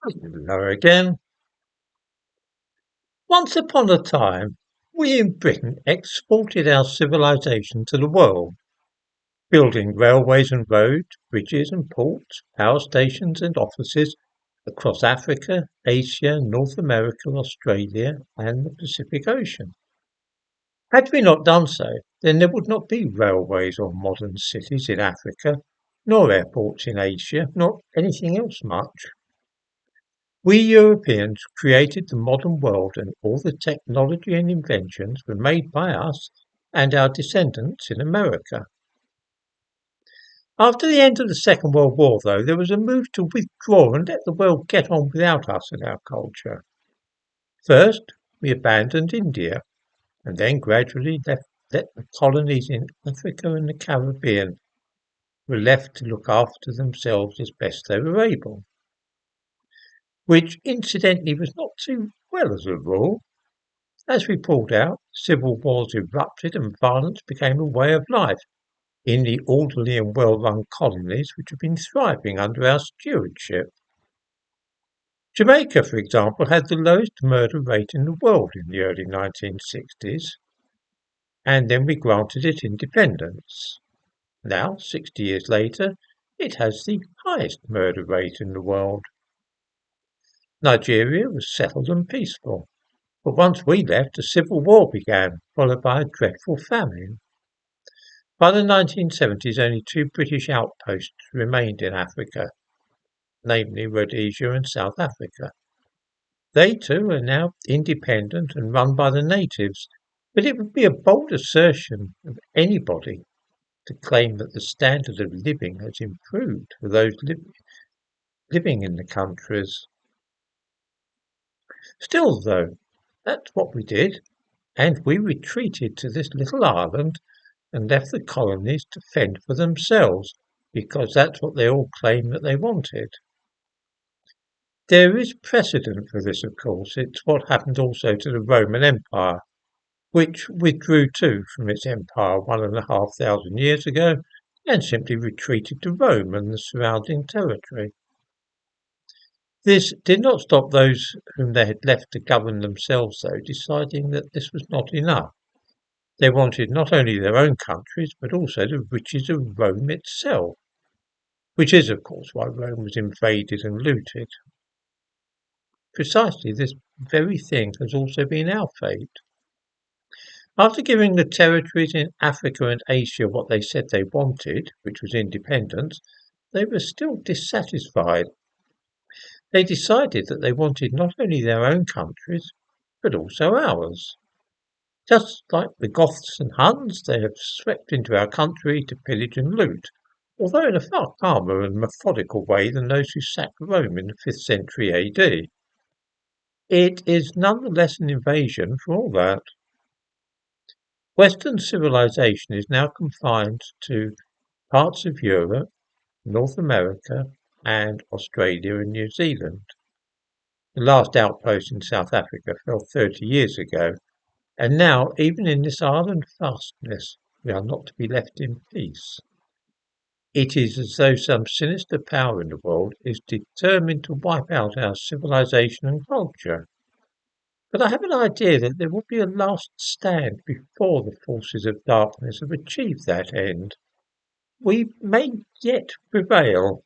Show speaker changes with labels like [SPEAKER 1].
[SPEAKER 1] Hello again. Once upon a time, we in Britain exported our civilization to the world, building railways and roads, bridges and ports, power stations and offices across Africa, Asia, North America, Australia, and the Pacific Ocean. Had we not done so, then there would not be railways or modern cities in Africa, nor airports in Asia, nor anything else much. We Europeans created the modern world, and all the technology and inventions were made by us and our descendants in America. After the end of the Second World War, though, there was a move to withdraw and let the world get on without us and our culture. First, we abandoned India, and then gradually let the colonies in Africa and the Caribbean were left to look after themselves as best they were able, which incidentally was not too well as a rule. As we pulled out, civil wars erupted and violence became a way of life in the orderly and well-run colonies which have been thriving under our stewardship. Jamaica, for example, had the lowest murder rate in the world in the early 1960s, and then we granted it independence. Now, 60 years later, it has the highest murder rate in the world. Nigeria was settled and peaceful, but once we left, a civil war began, followed by a dreadful famine. By the 1970s, only two British outposts remained in Africa, namely Rhodesia and South Africa. They too are now independent and run by the natives, but it would be a bold assertion of anybody to claim that the standard of living has improved for those living in the countries. Still, though, that's what we did, and we retreated to this little island and left the colonies to fend for themselves, because that's what they all claimed that they wanted. There is precedent for this, of course. It's what happened also to the Roman Empire, which withdrew too from its empire 1,500 years ago and simply retreated to Rome and the surrounding territory. This did not stop those whom they had left to govern themselves, though, deciding that this was not enough. They wanted not only their own countries, but also the riches of Rome itself, which is, of course, why Rome was invaded and looted. Precisely this very thing has also been our fate. After giving the territories in Africa and Asia what they said they wanted, which was independence, they were still dissatisfied. They decided that they wanted not only their own countries, but also ours. Just like the Goths and Huns, they have swept into our country to pillage and loot, although in a far calmer and methodical way than those who sacked Rome in the 5th century AD. It is nonetheless an invasion for all that. Western civilization is now confined to parts of Europe, North America, and Australia and New Zealand. The last outpost in South Africa fell 30 years ago, and now, even in this island fastness, we are not to be left in peace. It is as though some sinister power in the world is determined to wipe out our civilization and culture. But I have an idea that there will be a last stand before the forces of darkness have achieved that end. We may yet prevail.